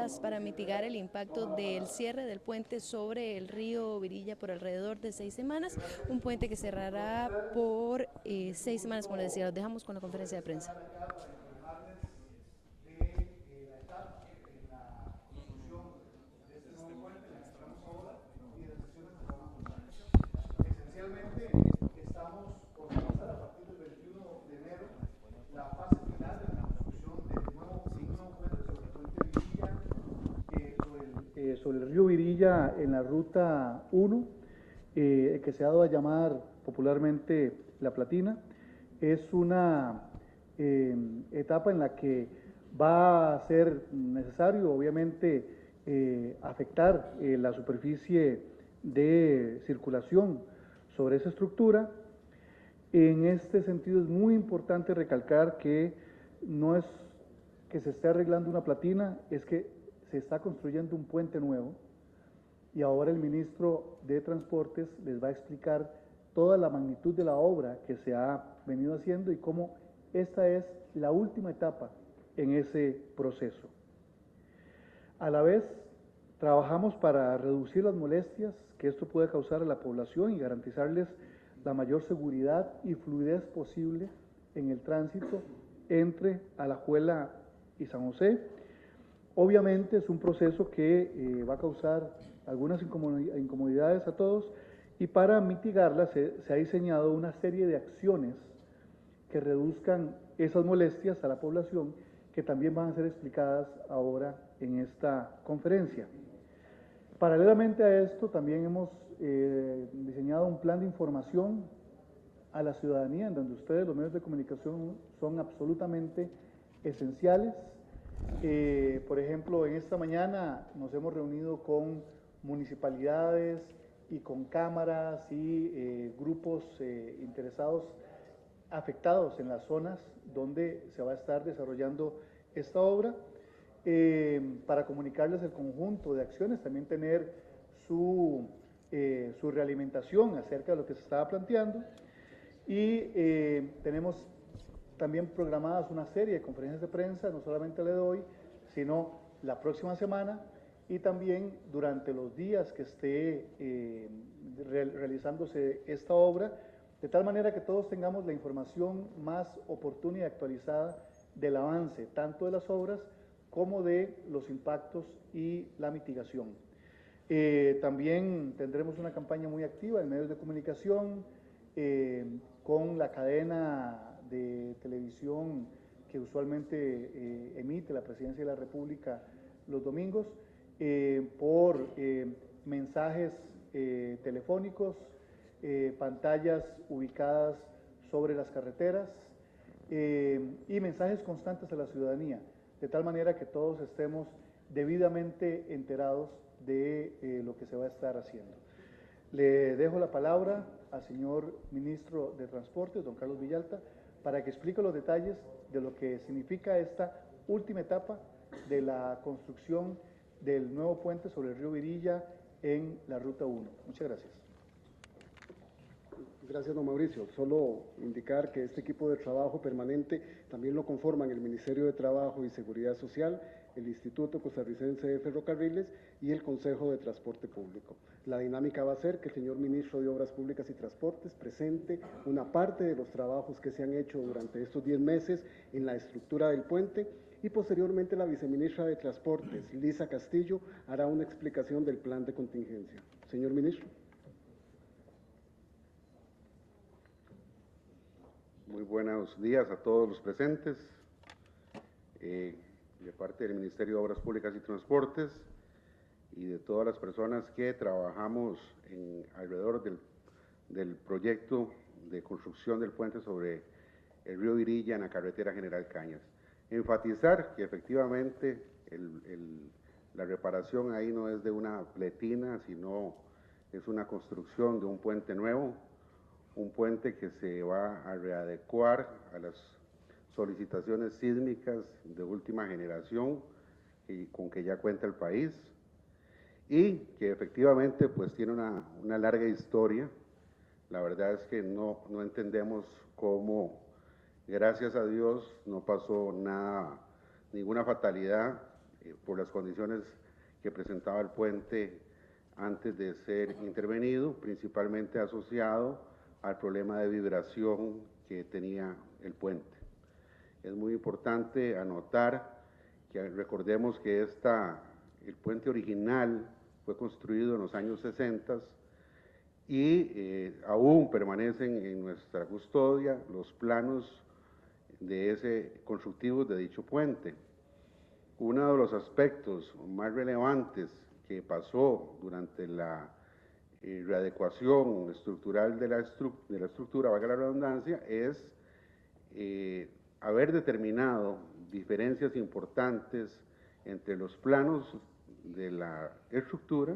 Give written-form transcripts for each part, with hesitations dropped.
medidas para mitigar el impacto del cierre del puente sobre el río Virilla por alrededor de 6 semanas, un puente que cerrará por 6 semanas, como les decía. Los dejamos con la conferencia de prensa. Esencialmente estamos por comenzar a partir del 21 de enero la fase final de la construcción del nuevo puente sobre el río Virilla en la ruta 1, que se ha dado a llamar popularmente La Platina. Es una etapa en la que va a ser necesario, obviamente, afectar la superficie de circulación sobre esa estructura. En este sentido es muy importante recalcar que no es que se esté arreglando una platina, es que se está construyendo un puente nuevo y ahora el ministro de Transportes les va a explicar toda la magnitud de la obra que se ha venido haciendo y cómo esta es la última etapa en ese proceso. A la vez, trabajamos para reducir las molestias que esto puede causar a la población y garantizarles la mayor seguridad y fluidez posible en el tránsito entre Alajuela y San José. Obviamente es un proceso que va a causar algunas incomodidades a todos y para mitigarlas se ha diseñado una serie de acciones que reduzcan esas molestias a la población, que también van a ser explicadas ahora en esta conferencia. Paralelamente a esto, también hemos diseñado un plan de información a la ciudadanía, en donde ustedes, los medios de comunicación, son absolutamente esenciales. Por ejemplo, en esta mañana nos hemos reunido con municipalidades y con cámaras y grupos interesados, afectados en las zonas donde se va a estar desarrollando esta obra, para comunicarles el conjunto de acciones, también tener su realimentación acerca de lo que se estaba planteando, y tenemos también programadas una serie de conferencias de prensa, no solamente la de hoy, sino la próxima semana y también durante los días que esté realizándose esta obra, de tal manera que todos tengamos la información más oportuna y actualizada del avance, tanto de las obras como de los impactos y la mitigación. También tendremos una campaña muy activa en medios de comunicación, con la cadena de televisión que usualmente emite la Presidencia de la República los domingos, por mensajes telefónicos, pantallas ubicadas sobre las carreteras, y mensajes constantes a la ciudadanía, de tal manera que todos estemos debidamente enterados de lo que se va a estar haciendo. Le dejo la palabra al señor ministro de Transportes, don Carlos Villalta, para que explique los detalles de lo que significa esta última etapa de la construcción del nuevo puente sobre el río Virilla en la Ruta 1. Muchas gracias. Gracias, don Mauricio. Solo indicar que este equipo de trabajo permanente también lo conforman el Ministerio de Trabajo y Seguridad Social, el Instituto Costarricense de Ferrocarriles y el Consejo de Transporte Público. La dinámica va a ser que el señor Ministro de Obras Públicas y Transportes presente una parte de los trabajos que se han hecho durante estos 10 meses en la estructura del puente y posteriormente la viceministra de Transportes, Lisa Castillo, hará una explicación del plan de contingencia. Señor Ministro. Muy buenos días a todos los presentes. De parte del Ministerio de Obras Públicas y Transportes y de todas las personas que trabajamos alrededor del proyecto de construcción del puente sobre el río Virilla en la carretera General Cañas. Enfatizar que efectivamente la reparación ahí no es de una pletina, sino es una construcción de un puente nuevo, un puente que se va a readecuar a las solicitaciones sísmicas de última generación con que ya cuenta el país, y que efectivamente pues tiene una larga historia. La verdad es que no entendemos cómo, gracias a Dios, no pasó nada, ninguna fatalidad por las condiciones que presentaba el puente antes de ser intervenido, principalmente asociado al problema de vibración que tenía el puente. Es muy importante anotar que recordemos que el puente original fue construido en los años 60 y aún permanecen en nuestra custodia los planos constructivos de dicho puente. Uno de los aspectos más relevantes que pasó durante la readecuación estructural de la estructura, valga la redundancia, es haber determinado diferencias importantes entre los planos de la estructura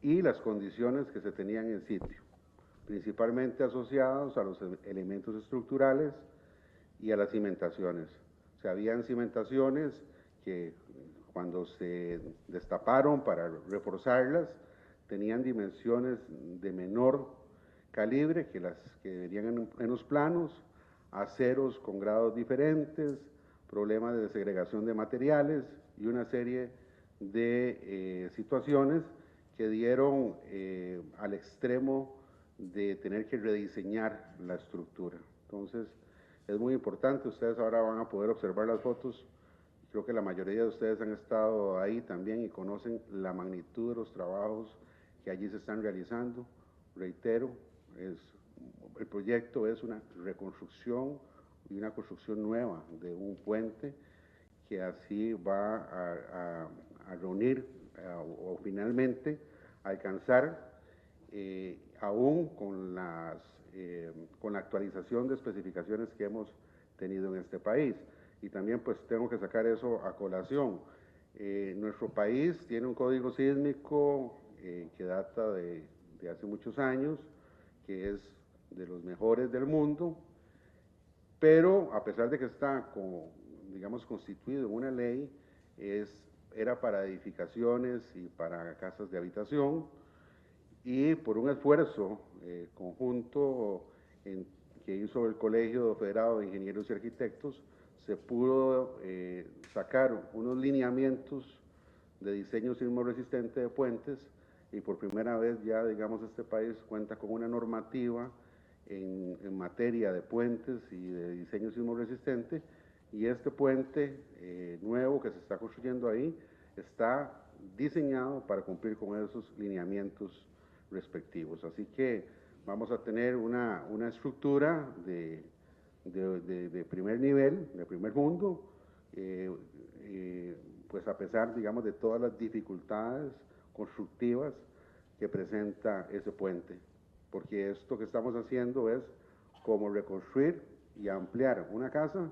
y las condiciones que se tenían en sitio, principalmente asociados a los elementos estructurales y a las cimentaciones. O sea, habían cimentaciones que cuando se destaparon para reforzarlas tenían dimensiones de menor calibre que las que venían en los planos, aceros con grados diferentes, problemas de segregación de materiales y una serie de situaciones que dieron al extremo de tener que rediseñar la estructura. Entonces, es muy importante, ustedes ahora van a poder observar las fotos, creo que la mayoría de ustedes han estado ahí también y conocen la magnitud de los trabajos que allí se están realizando. Reitero, el proyecto es una reconstrucción y una construcción nueva de un puente que así va a reunir o finalmente alcanzar, aún con la actualización de especificaciones que hemos tenido en este país. Y también pues tengo que sacar eso a colación. Nuestro país tiene un código sísmico que data de hace muchos años, que es de los mejores del mundo, pero a pesar de que está digamos constituido en una ley, era para edificaciones y para casas de habitación, y por un esfuerzo conjunto que hizo el Colegio Federado de Ingenieros y Arquitectos, se pudo sacar unos lineamientos de diseño sismo resistente de puentes, y por primera vez ya, digamos, este país cuenta con una normativa en materia de puentes y de diseño sismo resistente, y este puente nuevo que se está construyendo ahí está diseñado para cumplir con esos lineamientos respectivos. Así que vamos a tener una estructura de primer nivel, de primer mundo, pues a pesar, digamos, de todas las dificultades constructivas que presenta ese puente, porque esto que estamos haciendo es como reconstruir y ampliar una casa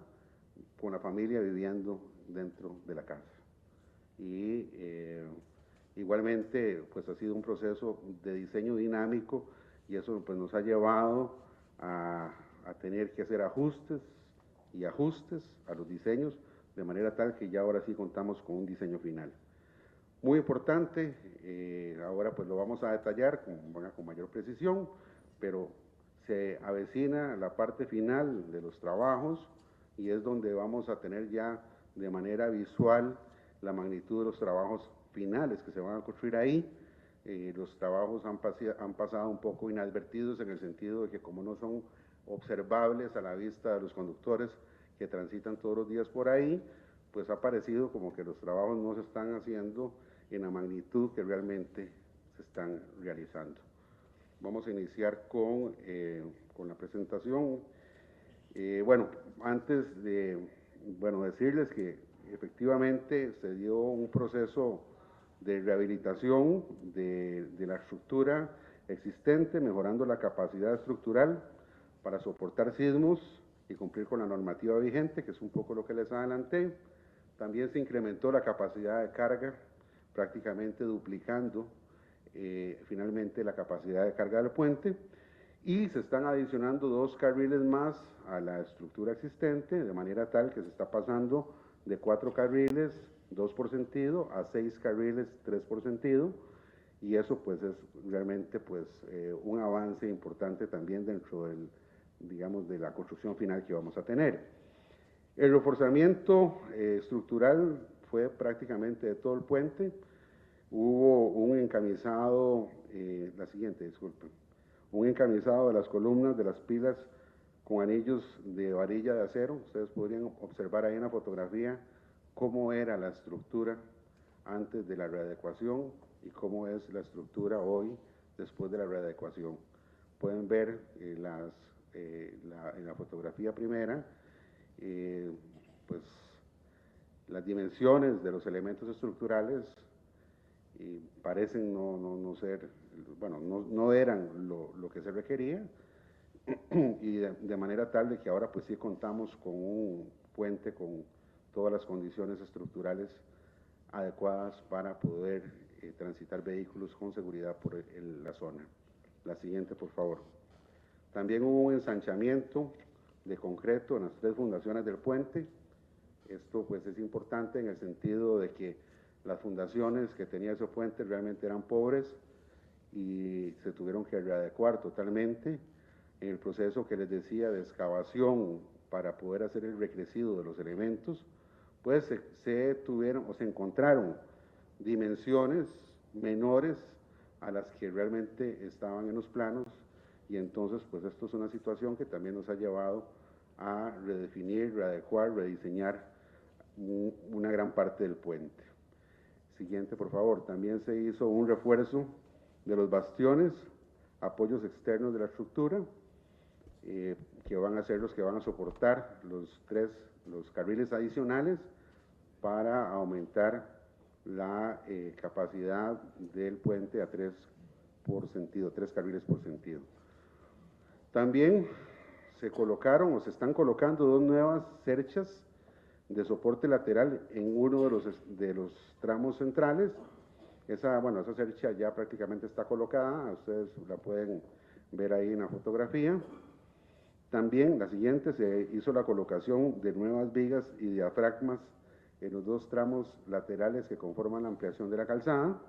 con la familia viviendo dentro de la casa. Y igualmente, pues ha sido un proceso de diseño dinámico, y eso pues nos ha llevado a tener que hacer ajustes y ajustes a los diseños, de manera tal que ya ahora sí contamos con un diseño final. Muy importante, ahora pues lo vamos a detallar con mayor precisión, pero se avecina la parte final de los trabajos, y es donde vamos a tener ya de manera visual la magnitud de los trabajos finales que se van a construir ahí. Los trabajos han pasado un poco inadvertidos, en el sentido de que como no son observables a la vista de los conductores que transitan todos los días por ahí, pues ha parecido como que los trabajos no se están haciendo en la magnitud que realmente se están realizando. Vamos a iniciar con la presentación. Bueno, antes de decirles que efectivamente se dio un proceso de rehabilitación de la estructura existente, mejorando la capacidad estructural para soportar sismos y cumplir con la normativa vigente, que es un poco lo que les adelanté. También se incrementó la capacidad de carga, prácticamente duplicando finalmente la capacidad de carga del puente, y se están adicionando 2 carriles más a la estructura existente, de manera tal que se está pasando de 4 carriles, 2 por sentido, a 6 carriles, 3 por sentido, y eso pues es realmente pues un avance importante también dentro del, digamos, de la construcción final que vamos a tener. El reforzamiento estructural fue prácticamente de todo el puente. Hubo un encamisado, la siguiente, disculpen, un encamisado de las columnas de las pilas con anillos de varilla de acero. Ustedes podrían observar ahí en la fotografía cómo era la estructura antes de la readecuación y cómo es la estructura hoy después de la readecuación. Pueden ver en la fotografía primera, pues las dimensiones de los elementos estructurales parecen no ser, bueno, no eran lo que se requería, y de manera tal de que ahora pues sí contamos con un puente con todas las condiciones estructurales adecuadas para poder transitar vehículos con seguridad por la zona. La siguiente, por favor. También hubo un ensanchamiento de concreto en las 3 fundaciones del puente. Esto pues es importante en el sentido de que las fundaciones que tenía ese puente realmente eran pobres y se tuvieron que readecuar totalmente. En el proceso que les decía de excavación para poder hacer el recrecido de los elementos, pues se encontraron dimensiones menores a las que realmente estaban en los planos, y entonces pues esto es una situación que también nos ha llevado a redefinir, readecuar, rediseñar una gran parte del puente. Siguiente, por favor. También se hizo un refuerzo de los bastiones, apoyos externos de la estructura, que van a ser los que van a soportar los carriles adicionales para aumentar la capacidad del puente a 3 por sentido, 3 carriles por sentido. También se colocaron o se están colocando 2 nuevas cerchas de soporte lateral en uno de los tramos centrales. Esa cercha ya prácticamente está colocada, ustedes la pueden ver ahí en la fotografía. También, la siguiente, se hizo la colocación de nuevas vigas y diafragmas en los 2 tramos laterales que conforman la ampliación de la calzada.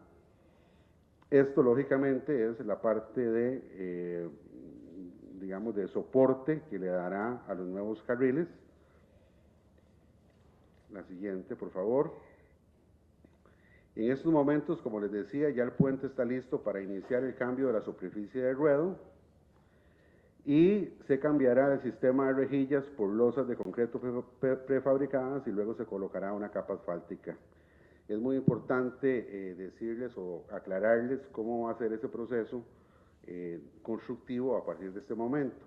Esto, lógicamente, es la parte de, digamos, de soporte que le dará a los nuevos carriles. La siguiente, por favor. En estos momentos, como les decía, ya el puente está listo para iniciar el cambio de la superficie de ruedo y se cambiará el sistema de rejillas por losas de concreto prefabricadas y luego se colocará una capa asfáltica. Es muy importante decirles o aclararles cómo va a ser ese proceso constructivo a partir de este momento.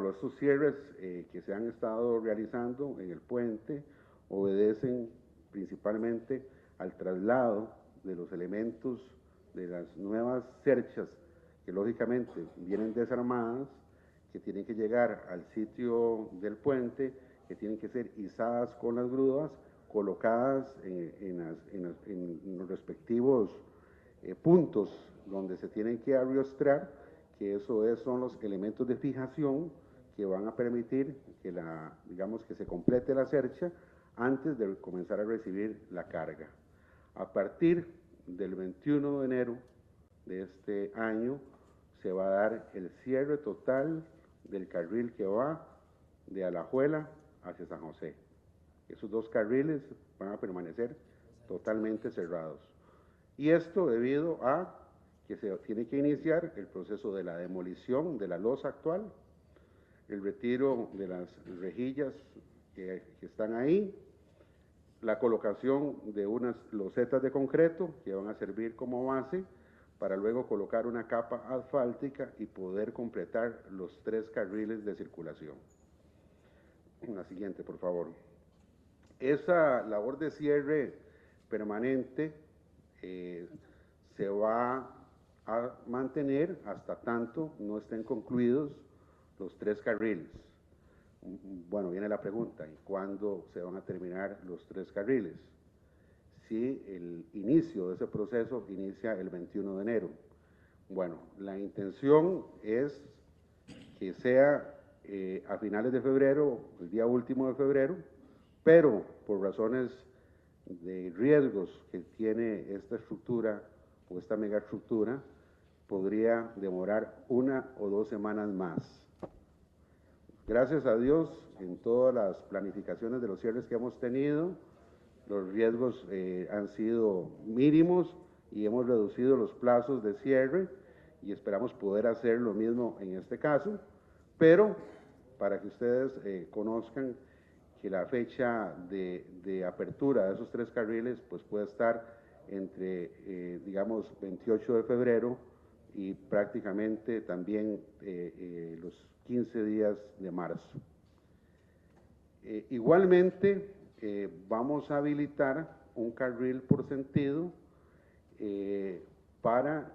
Estos cierres que se han estado realizando en el puente obedecen principalmente al traslado de los elementos de las nuevas cerchas que lógicamente vienen desarmadas, que tienen que llegar al sitio del puente, que tienen que ser izadas con las grúas, colocadas en los respectivos puntos donde se tienen que arrostrar, que son los elementos de fijación que van a permitir que que se complete la cercha antes de comenzar a recibir la carga. A partir del 21 de enero de este año se va a dar el cierre total del carril que va de Alajuela hacia San José. Esos 2 carriles van a permanecer totalmente cerrados. Y esto debido a que se tiene que iniciar el proceso de la demolición de la losa actual, el retiro de las rejillas que están ahí, la colocación de unas losetas de concreto que van a servir como base para luego colocar una capa asfáltica y poder completar los 3 carriles de circulación. La siguiente, por favor. Esa labor de cierre permanente se va a mantener hasta tanto no estén concluidos los 3 carriles. Bueno, viene la pregunta, ¿y cuándo se van a terminar los 3 carriles? Si el inicio de ese proceso inicia el 21 de enero. Bueno, la intención es que sea a finales de febrero, el día último de febrero, pero por razones de riesgos que tiene esta estructura o esta megaestructura, podría demorar 1 o 2 semanas más. Gracias a Dios, en todas las planificaciones de los cierres que hemos tenido, los riesgos han sido mínimos y hemos reducido los plazos de cierre y esperamos poder hacer lo mismo en este caso, pero para que ustedes conozcan que la fecha de apertura de esos 3 carriles pues puede estar entre, digamos, 28 de febrero y prácticamente también los 15 días de marzo. Igualmente, vamos a habilitar un carril por sentido para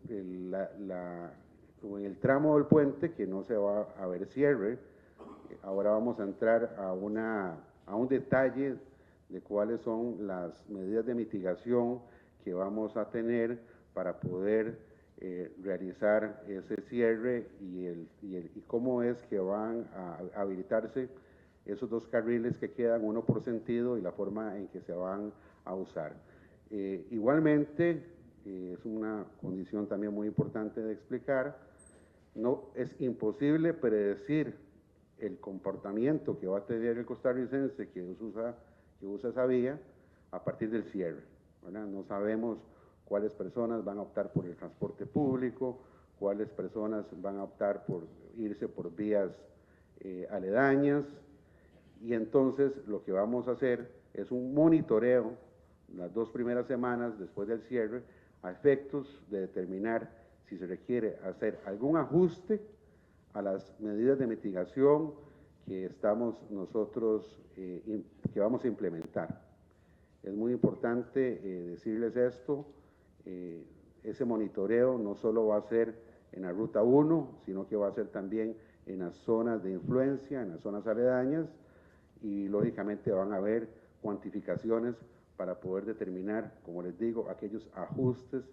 en el tramo del puente que no se va a ver cierre. Ahora vamos a entrar a un detalle de cuáles son las medidas de mitigación que vamos a tener para poder realizar ese cierre y cómo es que van a habilitarse esos 2 carriles que quedan, uno por sentido, y la forma en que se van a usar. Igualmente, es una condición también muy importante de explicar, no es imposible predecir el comportamiento que va a tener el costarricense que usa esa vía a partir del cierre, ¿verdad? No sabemos cuáles personas van a optar por el transporte público, cuáles personas van a optar por irse por vías aledañas, y entonces lo que vamos a hacer es un monitoreo las 2 primeras semanas después del cierre a efectos de determinar si se requiere hacer algún ajuste a las medidas de mitigación que estamos nosotros, que vamos a implementar. Es muy importante decirles esto, ese monitoreo no solo va a ser en la Ruta 1, sino que va a ser también en las zonas de influencia, en las zonas aledañas, y lógicamente van a haber cuantificaciones para poder determinar, como les digo, aquellos ajustes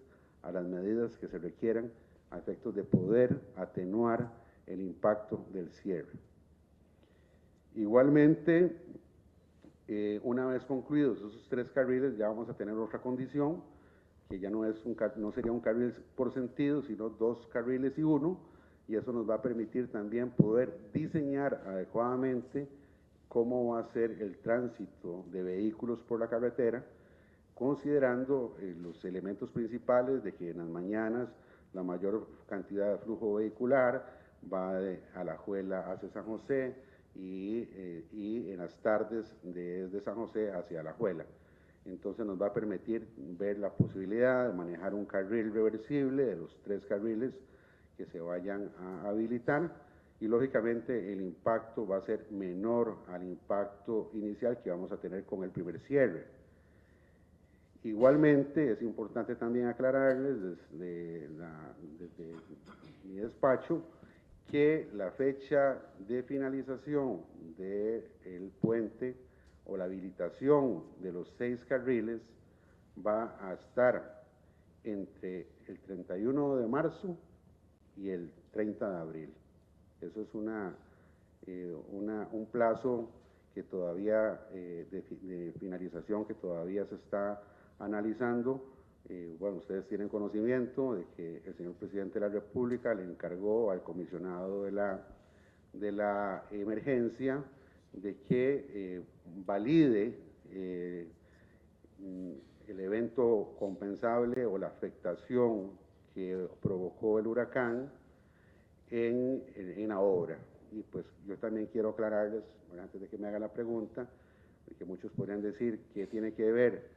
a las medidas que se requieran a efectos de poder atenuar el impacto del cierre. Igualmente, una vez concluidos esos 3 carriles, ya vamos a tener otra condición, que ya no sería un carril por sentido, sino 2 carriles y 1, y eso nos va a permitir también poder diseñar adecuadamente cómo va a ser el tránsito de vehículos por la carretera, considerando los elementos principales de que en las mañanas la mayor cantidad de flujo vehicular va de Alajuela hacia San José y en las tardes desde San José hacia Alajuela. Entonces nos va a permitir ver la posibilidad de manejar un carril reversible de los 3 carriles que se vayan a habilitar, y lógicamente el impacto va a ser menor al impacto inicial que vamos a tener con el primer cierre. Igualmente es importante también aclararles desde mi despacho que la fecha de finalización del puente o la habilitación de los 6 carriles va a estar entre el 31 de marzo y el 30 de abril. Eso es un plazo que todavía de finalización que todavía se está analizando. Bueno, ustedes tienen conocimiento de que el señor presidente de la República le encargó al comisionado de la emergencia de que valide el evento compensable o la afectación que provocó el huracán en la obra. Y pues yo también quiero aclararles, bueno, antes de que me haga la pregunta, porque muchos podrían decir que tiene que ver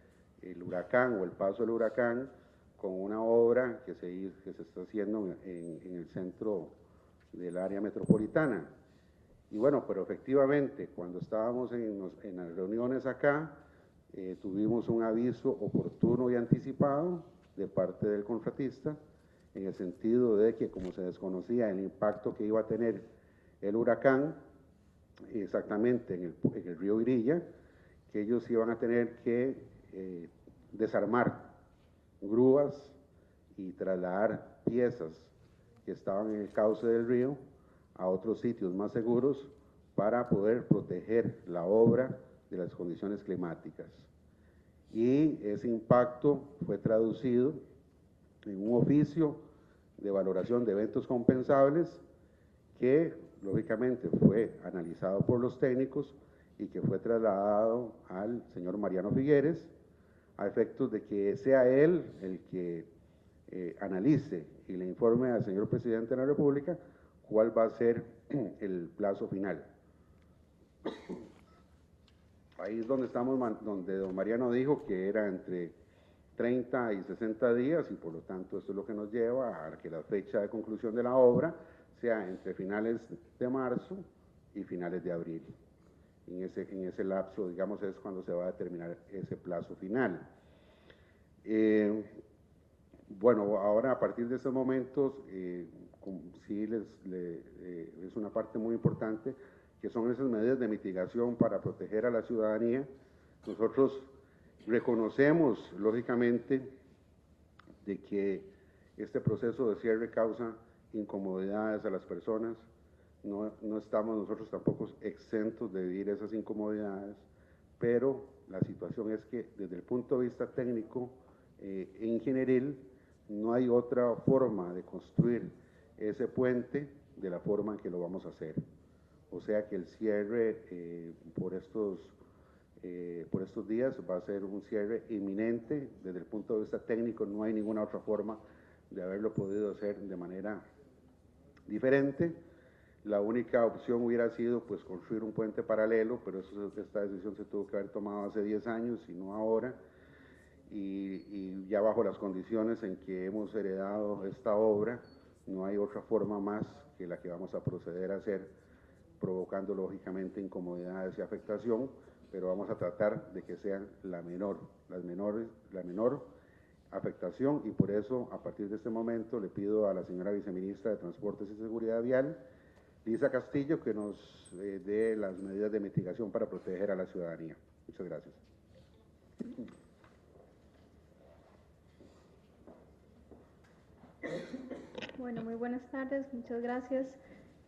el huracán o el paso del huracán con una obra que se está haciendo en el centro del área metropolitana. Y bueno, pero efectivamente, cuando estábamos en las reuniones acá, tuvimos un aviso oportuno y anticipado de parte del contratista, en el sentido de que, como se desconocía el impacto que iba a tener el huracán exactamente en el río Virilla, que ellos iban a tener que desarmar grúas y trasladar piezas que estaban en el cauce del río a otros sitios más seguros para poder proteger la obra de las condiciones climáticas. Y ese impacto fue traducido en un oficio de valoración de eventos compensables que lógicamente fue analizado por los técnicos y que fue trasladado al señor Mariano Figueres, a efectos de que sea él el que analice y le informe al señor presidente de la República cuál va a ser el plazo final. Ahí es donde estamos, donde don Mariano dijo que era entre 30 y 60 días y por lo tanto esto es lo que nos lleva a que la fecha de conclusión de la obra sea entre finales de marzo y finales de abril. En ese lapso, digamos, es cuando se va a determinar ese plazo final. Bueno, ahora a partir de estos momentos, sí es una parte muy importante, que son esas medidas de mitigación para proteger a la ciudadanía. Nosotros reconocemos, lógicamente, de que este proceso de cierre causa incomodidades a las personas. No estamos nosotros tampoco exentos de vivir esas incomodidades, pero la situación es que desde el punto de vista técnico e ingenieril no hay otra forma de construir ese puente de la forma en que lo vamos a hacer. O sea que el cierre por estos días va a ser un cierre inminente. Desde el punto de vista técnico no hay ninguna otra forma de haberlo podido hacer de manera diferente. La única opción hubiera sido pues construir un puente paralelo, pero esta decisión se tuvo que haber tomado hace 10 años y no ahora, y ya bajo las condiciones en que hemos heredado esta obra, no hay otra forma más que la que vamos a proceder a hacer, provocando lógicamente incomodidades y afectación, pero vamos a tratar de que sean la menor afectación, y por eso a partir de este momento le pido a la señora viceministra de Transportes y Seguridad Vial, Lisa Castillo, que nos dé las medidas de mitigación para proteger a la ciudadanía. Muchas gracias. Bueno, muy buenas tardes, muchas gracias.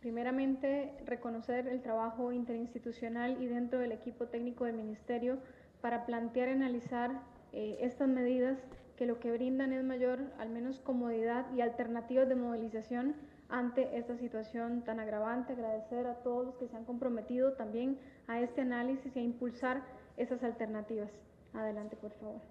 Primeramente, reconocer el trabajo interinstitucional y dentro del equipo técnico del Ministerio para plantear y analizar estas medidas que lo que brindan es mayor, al menos comodidad y alternativas de movilización ante esta situación tan agravante. Agradecer a todos los que se han comprometido también a este análisis y a impulsar esas alternativas. Adelante, por favor.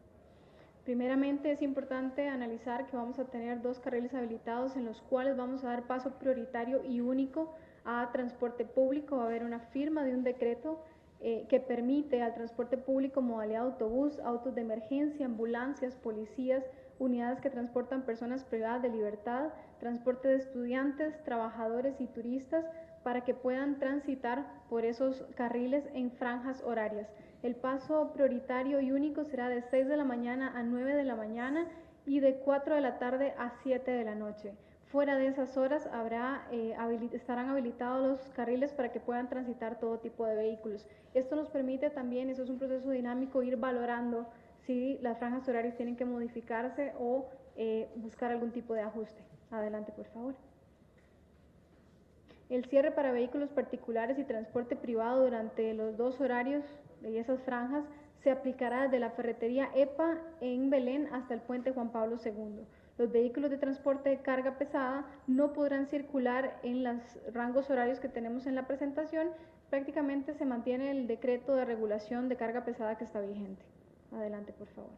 Primeramente, es importante analizar que vamos a tener 2 carriles habilitados en los cuales vamos a dar paso prioritario y único a transporte público. Va a haber una firma de un decreto que permite al transporte público modalidad autobús, autos de emergencia, ambulancias, policías, unidades que transportan personas privadas de libertad, transporte de estudiantes, trabajadores y turistas, para que puedan transitar por esos carriles en franjas horarias. El paso prioritario y único será de 6 de la mañana a 9 de la mañana y de 4 de la tarde a 7 de la noche. Fuera de esas horas estarán habilitados los carriles para que puedan transitar todo tipo de vehículos. Esto nos permite también, eso es un proceso dinámico, ir valorando si las franjas horarias tienen que modificarse o buscar algún tipo de ajuste. Adelante, por favor. El cierre para vehículos particulares y transporte privado durante los 2 horarios de esas franjas se aplicará desde la ferretería EPA en Belén hasta el puente Juan Pablo II. Los vehículos de transporte de carga pesada no podrán circular en los rangos horarios que tenemos en la presentación. Prácticamente se mantiene el decreto de regulación de carga pesada que está vigente. Adelante, por favor.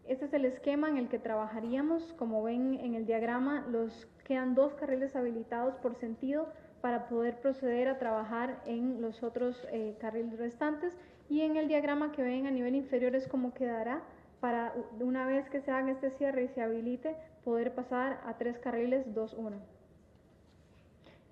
Este es el esquema en el que trabajaríamos. Como ven en el diagrama, quedan 2 carriles habilitados por sentido para poder proceder a trabajar en los otros carriles restantes, y en el diagrama que ven a nivel inferior es como quedará para una vez que se haga este cierre y se habilite poder pasar a 3 carriles 2-1.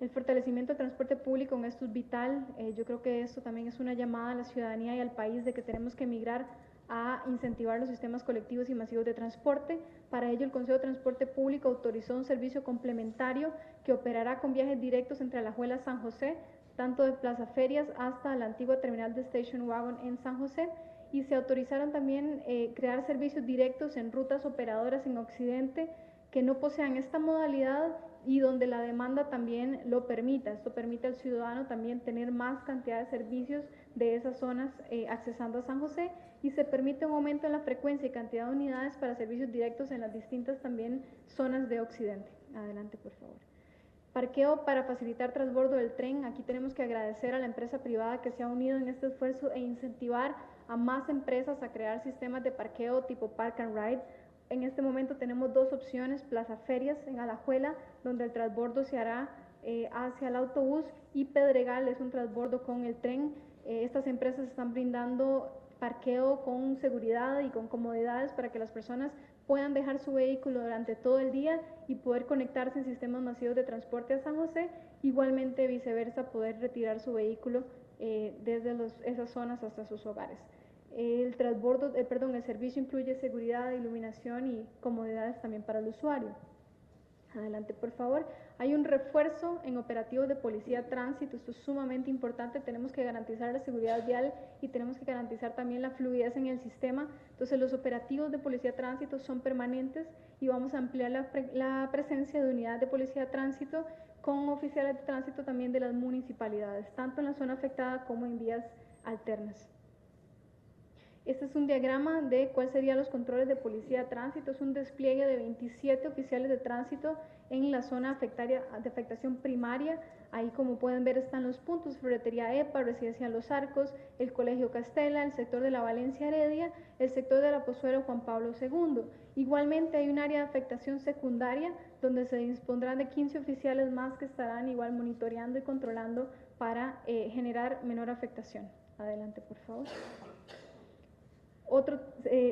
El fortalecimiento del transporte público en esto es vital. Yo creo que esto también es una llamada a la ciudadanía y al país de que tenemos que migrar a incentivar los sistemas colectivos y masivos de transporte. Para ello, el Consejo de Transporte Público autorizó un servicio complementario que operará con viajes directos entre Alajuela y San José, tanto de Plaza Ferias hasta la antigua terminal de Station Wagon en San José, y se autorizaron también crear servicios directos en rutas operadoras en Occidente que no posean esta modalidad y donde la demanda también lo permita. Esto permite al ciudadano también tener más cantidad de servicios de esas zonas accesando a San José, y se permite un aumento en la frecuencia y cantidad de unidades para servicios directos en las distintas también zonas de Occidente. Adelante, por favor. Parqueo para facilitar transbordo del tren. Aquí tenemos que agradecer a la empresa privada que se ha unido en este esfuerzo e incentivar a más empresas a crear sistemas de parqueo tipo Park and Ride. En este momento tenemos dos opciones: Plaza Ferias en Alajuela, donde el transbordo se hará hacia el autobús, y Pedregal es un transbordo con el tren. Estas empresas están brindando parqueo con seguridad y con comodidades para que las personas puedan dejar su vehículo durante todo el día y poder conectarse en sistemas masivos de transporte a San José, igualmente viceversa, poder retirar su vehículo desde esas zonas hasta sus hogares. El servicio incluye seguridad, iluminación y comodidades también para el usuario. Adelante, por favor. Hay un refuerzo en operativos de policía tránsito. Esto es sumamente importante. Tenemos que garantizar la seguridad vial y tenemos que garantizar también la fluidez en el sistema. Entonces, los operativos de policía tránsito son permanentes y vamos a ampliar la presencia de unidades de policía tránsito con oficiales de tránsito también de las municipalidades, tanto en la zona afectada como en vías alternas. Este es un diagrama de cuáles serían los controles de policía de tránsito. Es un despliegue de 27 oficiales de tránsito en la zona de afectación primaria. Ahí, como pueden ver, están los puntos: Ferretería EPA, Residencia Los Arcos, el Colegio Castela, el sector de la Valencia Heredia, el sector de la Pozuelo Juan Pablo II. Igualmente hay un área de afectación secundaria donde se dispondrán de 15 oficiales más que estarán igual monitoreando y controlando para generar menor afectación. Adelante, por favor. Otra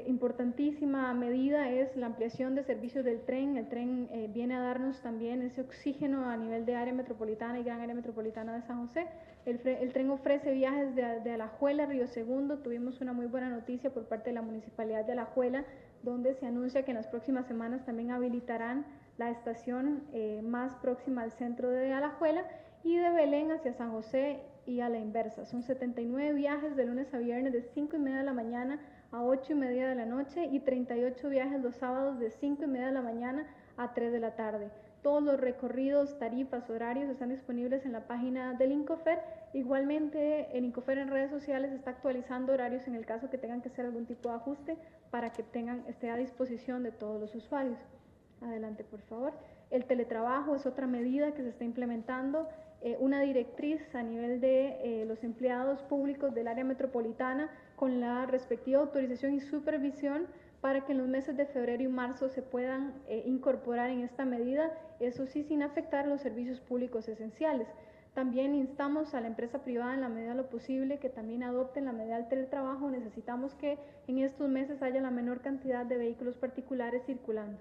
importantísima medida es la ampliación de servicios del tren. El tren viene a darnos también ese oxígeno a nivel de área metropolitana y gran área metropolitana de San José. El tren ofrece viajes de Alajuela a Río Segundo. Tuvimos una muy buena noticia por parte de la Municipalidad de Alajuela, donde se anuncia que en las próximas semanas también habilitarán la estación más próxima al centro de Alajuela, y de Belén hacia San José y a la inversa. Son 79 viajes de lunes a viernes de 5:30 de la mañana a 8:30 de la noche y 38 viajes los sábados de 5:30 de la mañana a 3 de la tarde. Todos los recorridos, tarifas, horarios están disponibles en la página del Incofer. Igualmente, el Incofer en redes sociales está actualizando horarios en el caso que tengan que hacer algún tipo de ajuste para que esté a disposición de todos los usuarios. Adelante, por favor. El teletrabajo es otra medida que se está implementando. Una directriz a nivel de los empleados públicos del área metropolitana con la respectiva autorización y supervisión para que en los meses de febrero y marzo se puedan incorporar en esta medida, eso sí, sin afectar los servicios públicos esenciales. También instamos a la empresa privada en la medida de lo posible que también adopten la medida del teletrabajo. Necesitamos que en estos meses haya la menor cantidad de vehículos particulares circulando.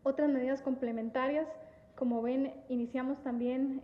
Otras medidas complementarias: como ven, iniciamos también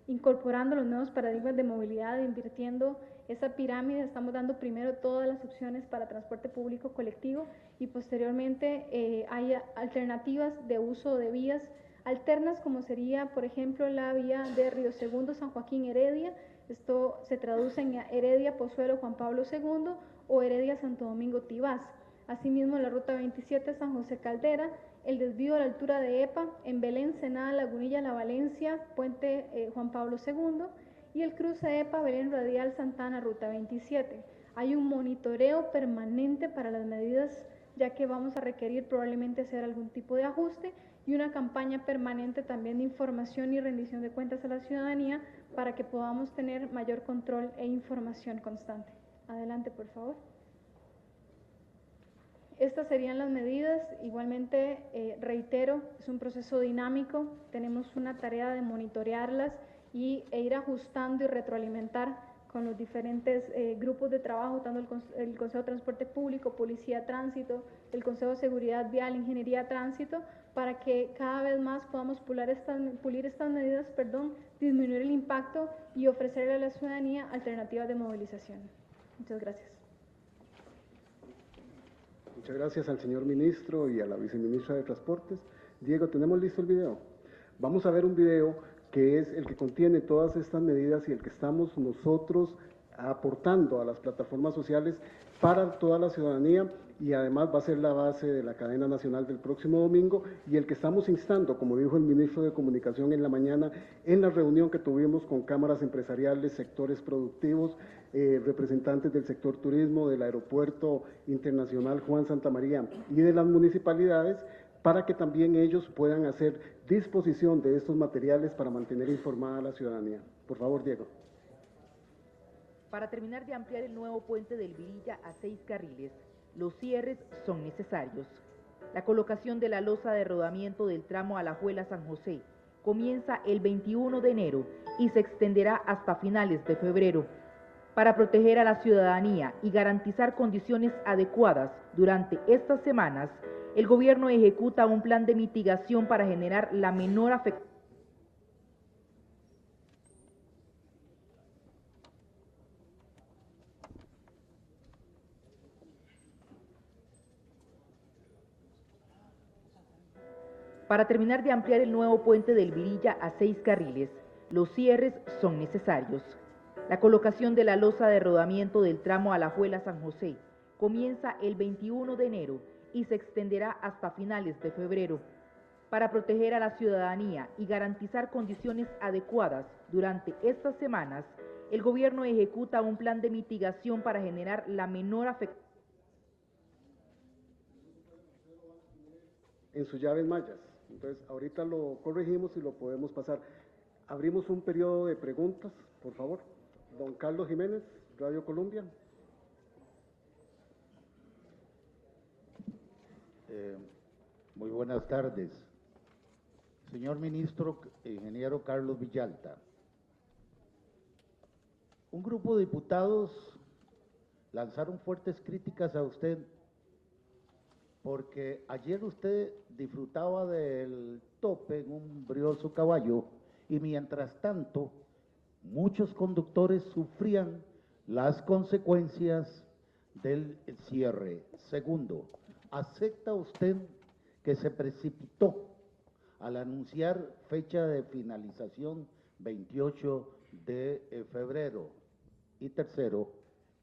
incorporando los nuevos paradigmas de movilidad, invirtiendo esa pirámide. Estamos dando primero todas las opciones para transporte público colectivo y posteriormente hay alternativas de uso de vías alternas, como sería, por ejemplo, la vía de Río Segundo, San Joaquín, Heredia. Esto se traduce en Heredia, Pozuelo, Juan Pablo II, o Heredia, Santo Domingo, Tibás. Asimismo, la ruta 27, San José, Caldera, el desvío a la altura de EPA, en Belén, Senada, Lagunilla, La Valencia, Puente Juan Pablo II, y el cruce EPA, Belén Radial, Santana, ruta 27. Hay un monitoreo permanente para las medidas, ya que vamos a requerir probablemente hacer algún tipo de ajuste, y una campaña permanente también de información y rendición de cuentas a la ciudadanía para que podamos tener mayor control e información constante. Adelante, por favor. Estas serían las medidas. Igualmente, reitero, es un proceso dinámico, tenemos una tarea de monitorearlas e ir ajustando y retroalimentar con los diferentes grupos de trabajo, tanto el Consejo de Transporte Público, Policía Tránsito, el Consejo de Seguridad Vial, Ingeniería Tránsito, para que cada vez más podamos pulir estas medidas, disminuir el impacto y ofrecerle a la ciudadanía alternativas de movilización. Muchas gracias. Muchas gracias al señor ministro y a la viceministra de Transportes. Diego, ¿tenemos listo el video? Vamos a ver un video que es el que contiene todas estas medidas y el que estamos nosotros aportando a las plataformas sociales para toda la ciudadanía, y además va a ser la base de la cadena nacional del próximo domingo, y el que estamos instando, como dijo el ministro de Comunicación en la mañana, en la reunión que tuvimos con cámaras empresariales, sectores productivos, representantes del sector turismo, del Aeropuerto Internacional Juan Santamaría y de las municipalidades, para que también ellos puedan hacer disposición de estos materiales para mantener informada a la ciudadanía. Por favor, Diego. Para terminar de ampliar el nuevo puente del Virilla a 6 carriles, los cierres son necesarios. La colocación de la losa de rodamiento del tramo Alajuela-San José comienza el 21 de enero y se extenderá hasta finales de febrero. Para proteger a la ciudadanía y garantizar condiciones adecuadas durante estas semanas, el gobierno ejecuta un plan de mitigación para generar la menor afectación. Para terminar de ampliar el nuevo puente del Virilla a 6 carriles, los cierres son necesarios. La colocación de la losa de rodamiento del tramo Alajuela-San José comienza el 21 de enero y se extenderá hasta finales de febrero. Para proteger a la ciudadanía y garantizar condiciones adecuadas durante estas semanas, el gobierno ejecuta un plan de mitigación para generar la menor afectación. En sus llaves mayas. Entonces, ahorita lo corregimos y lo podemos pasar. Abrimos un periodo de preguntas, por favor. Don Carlos Jiménez, Radio Colombia. Muy buenas tardes. Señor ministro, ingeniero Carlos Villalta. Un grupo de diputados lanzaron fuertes críticas a usted porque ayer usted disfrutaba del tope en un brioso caballo y mientras tanto muchos conductores sufrían las consecuencias del cierre. Segundo, ¿acepta usted que se precipitó al anunciar fecha de finalización 28 de febrero? Y tercero,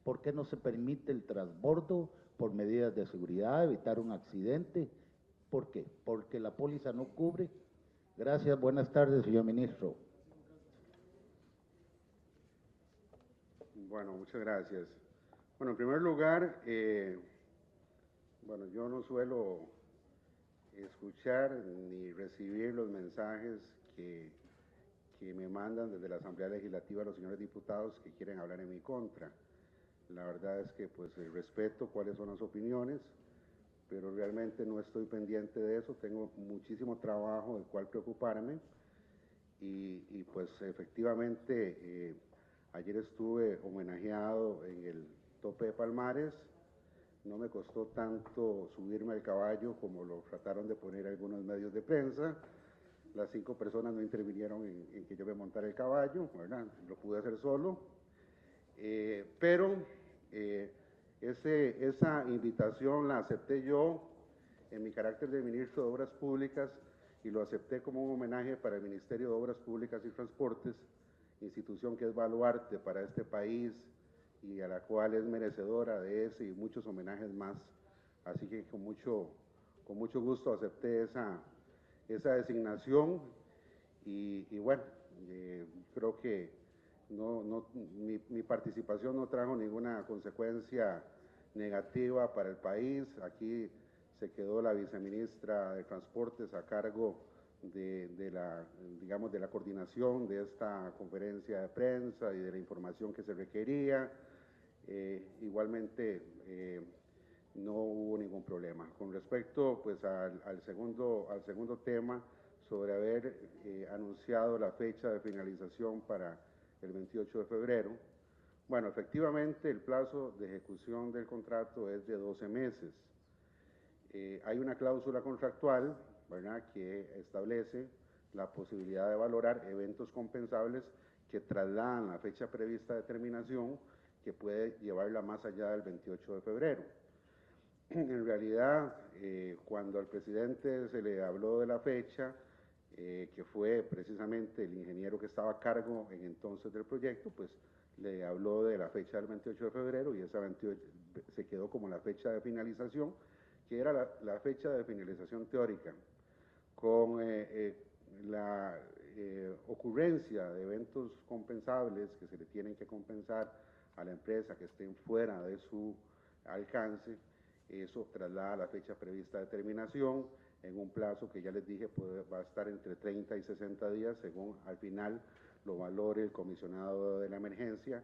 ¿por qué no se permite el transbordo por medidas de seguridad, evitar un accidente? ¿Por qué? Porque la póliza no cubre. Gracias, buenas tardes, señor ministro. Bueno, muchas gracias. Bueno, en primer lugar, bueno, yo no suelo escuchar ni recibir los mensajes que me mandan desde la Asamblea Legislativa los señores diputados que quieren hablar en mi contra. La verdad es que pues respeto cuáles son las opiniones, pero realmente no estoy pendiente de eso, tengo muchísimo trabajo del cual preocuparme y pues efectivamente ayer estuve homenajeado en el tope de Palmares, no me costó tanto subirme al caballo como lo trataron de poner algunos medios de prensa. Las 5 personas no intervinieron en que yo me montara el caballo, ¿verdad? Lo pude hacer solo. Pero esa invitación la acepté yo en mi carácter de ministro de Obras Públicas y lo acepté como un homenaje para el Ministerio de Obras Públicas y Transportes, institución que es baluarte para este país y a la cual es merecedora de ese y muchos homenajes más. Así que con mucho gusto acepté esa designación y bueno, creo que mi participación no trajo ninguna consecuencia negativa para el país. Aquí se quedó la viceministra de Transportes a cargo de la coordinación de esta conferencia de prensa y de la información que se requería. Igualmente no hubo ningún problema. Con respecto pues al segundo tema sobre haber anunciado la fecha de finalización para el 28 de febrero, bueno, efectivamente el plazo de ejecución del contrato es de 12 meses. Hay una cláusula contractual, ¿verdad?, que establece la posibilidad de valorar eventos compensables que trasladan la fecha prevista de terminación, que puede llevarla más allá del 28 de febrero. En realidad, cuando al presidente se le habló de la fecha, que fue precisamente el ingeniero que estaba a cargo en entonces del proyecto, pues le habló de la fecha del 28 de febrero y esa 28 se quedó como la fecha de finalización, que era la fecha de finalización teórica. Con la ocurrencia de eventos compensables que se le tienen que compensar a la empresa que estén fuera de su alcance, Eso traslada la fecha prevista de terminación en un plazo que ya les dije va a estar entre 30 y 60 días, según al final lo valore el comisionado de la emergencia,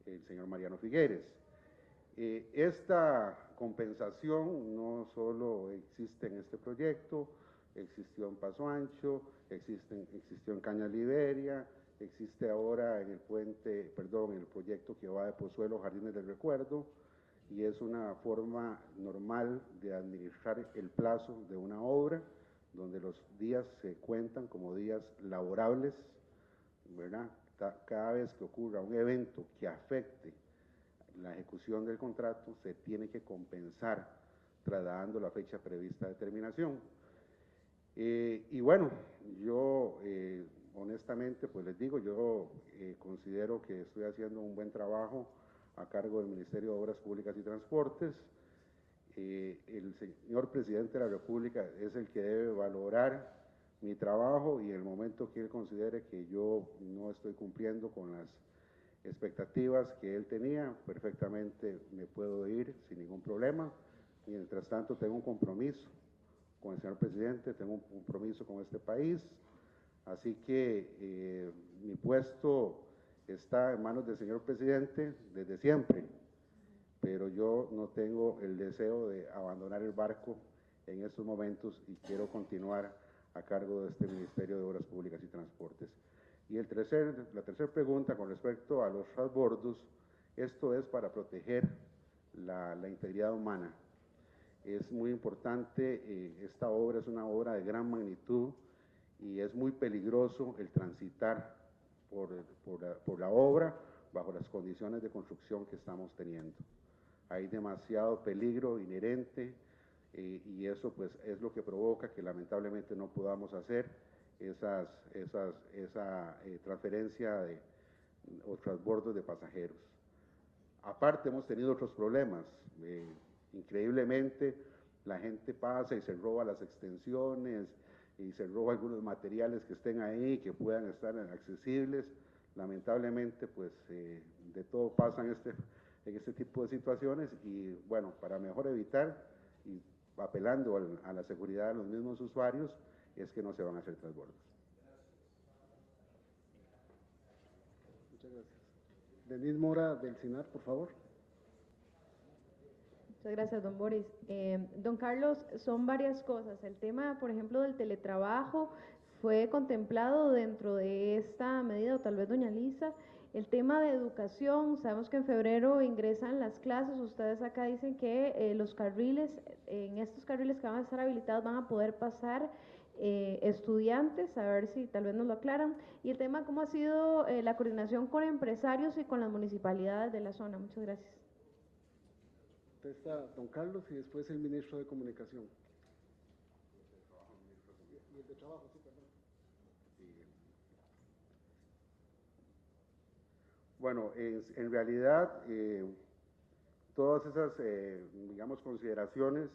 el señor Mariano Figueres. Esta compensación no solo existe en este proyecto, existió en Paso Ancho, existió en Cañas Liberia, existe ahora en el el proyecto que va de Pozuelo Jardines del Recuerdo, y es una forma normal de administrar el plazo de una obra, donde los días se cuentan como días laborables, ¿verdad? Cada vez que ocurra un evento que afecte la ejecución del contrato, se tiene que compensar trasladando la fecha prevista de terminación. Y bueno, yo honestamente, pues les digo, yo considero que estoy haciendo un buen trabajo a cargo del Ministerio de Obras Públicas y Transportes. El señor Presidente de la República es el que debe valorar mi trabajo, y en el momento que él considere que yo no estoy cumpliendo con las expectativas que él tenía, perfectamente me puedo ir sin ningún problema. Mientras tanto, tengo un compromiso con el señor presidente, tengo un compromiso con este país, así que mi puesto está en manos del señor presidente desde siempre, pero yo no tengo el deseo de abandonar el barco en estos momentos y quiero continuar a cargo de este Ministerio de Obras Públicas y Transportes. Y la tercera pregunta con respecto a los transbordos, esto es para proteger la integridad humana. Es muy importante, esta obra es una obra de gran magnitud y es muy peligroso el transitar por la obra bajo las condiciones de construcción que estamos teniendo. Hay demasiado peligro inherente y eso pues es lo que provoca que lamentablemente no podamos hacer esa transferencia o transbordos de pasajeros. Aparte hemos tenido otros problemas. Increíblemente la gente pasa y se roba las extensiones y se roba algunos materiales que estén ahí, que puedan estar accesibles. Lamentablemente pues de todo pasa en este tipo de situaciones, y bueno, para mejor evitar y apelando a la seguridad de los mismos usuarios es que no se van a hacer transbordos. Muchas gracias. Denise Mora del SINAR, por favor. Muchas gracias, don Boris. Don Carlos, son varias cosas. El tema, por ejemplo, del teletrabajo fue contemplado dentro de esta medida, o tal vez doña Lisa. El tema de educación, sabemos que en febrero ingresan las clases, ustedes acá dicen que los carriles, en estos carriles que van a estar habilitados van a poder pasar estudiantes, a ver si tal vez nos lo aclaran. Y el tema, ¿cómo ha sido la coordinación con empresarios y con las municipalidades de la zona? Muchas gracias. Contesta don Carlos y después el ministro de Comunicación. Y el de Trabajo, sí, perdón. Bueno, en realidad todas esas, digamos, consideraciones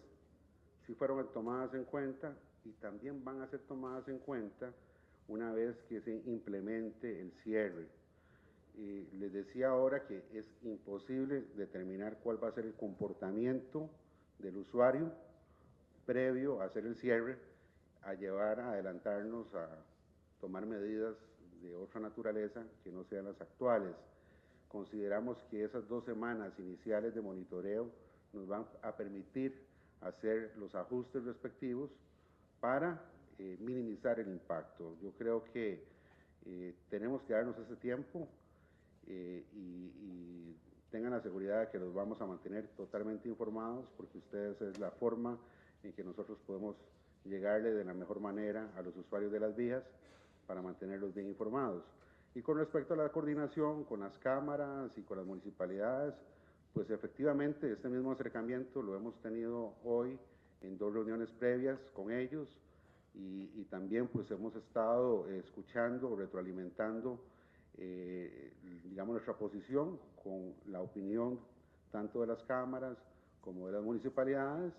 sí fueron tomadas en cuenta y también van a ser tomadas en cuenta una vez que se implemente el cierre. Les decía ahora que es imposible determinar cuál va a ser el comportamiento del usuario previo a hacer el cierre, a llevar a adelantarnos a tomar medidas de otra naturaleza que no sean las actuales. Consideramos que esas 2 semanas iniciales de monitoreo nos van a permitir hacer los ajustes respectivos para minimizar el impacto. Yo creo que tenemos que darnos ese tiempo y tengan la seguridad de que los vamos a mantener totalmente informados, porque ustedes es la forma en que nosotros podemos llegarle de la mejor manera a los usuarios de las vías para mantenerlos bien informados. Y con respecto a la coordinación con las cámaras y con las municipalidades, pues efectivamente este mismo acercamiento lo hemos tenido hoy en 2 reuniones previas con ellos y también pues hemos estado escuchando, retroalimentando digamos nuestra posición con la opinión tanto de las cámaras como de las municipalidades,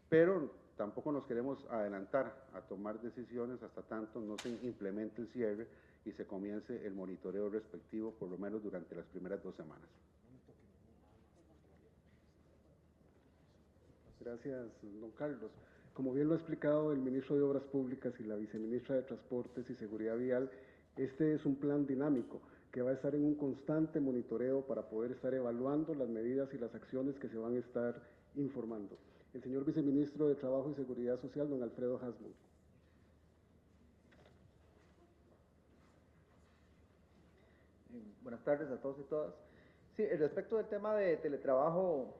pero tampoco nos queremos adelantar a tomar decisiones hasta tanto no se implemente el cierre y se comience el monitoreo respectivo, por lo menos durante las primeras 2 semanas. Gracias, don Carlos. Como bien lo ha explicado el ministro de Obras Públicas y la viceministra de Transportes y Seguridad Vial, este es un plan dinámico que va a estar en un constante monitoreo para poder estar evaluando las medidas y las acciones que se van a estar informando. El señor viceministro de Trabajo y Seguridad Social, don Alfredo Hasmund. Buenas tardes a todos y todas. Sí, respecto del tema de teletrabajo,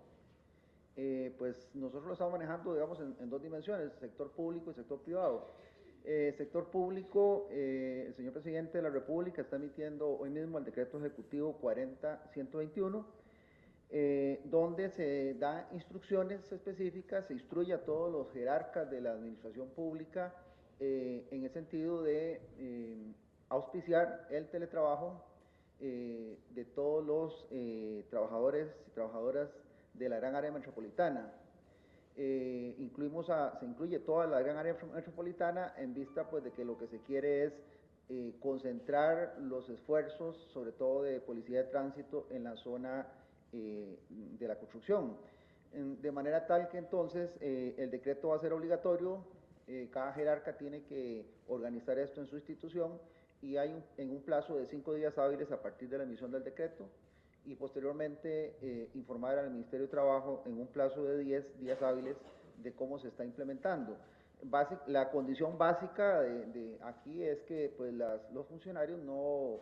pues nosotros lo estamos manejando, digamos, en dos dimensiones, sector público y sector privado. Sector público, el señor presidente de la República está emitiendo hoy mismo el decreto ejecutivo 40-121, donde se da instrucciones específicas, se instruye a todos los jerarcas de la administración pública en el sentido de auspiciar el teletrabajo de todos los trabajadores y trabajadoras de la gran área metropolitana. Se incluye toda la gran área metropolitana en vista pues de que lo que se quiere es concentrar los esfuerzos, sobre todo de policía de tránsito, en la zona de la construcción. De manera tal que entonces el decreto va a ser obligatorio, cada jerarca tiene que organizar esto en su institución y hay en un plazo de 5 días hábiles a partir de la emisión del decreto y posteriormente informar al Ministerio de Trabajo en un plazo de 10 días hábiles de cómo se está implementando. La condición básica de aquí es que pues, los funcionarios no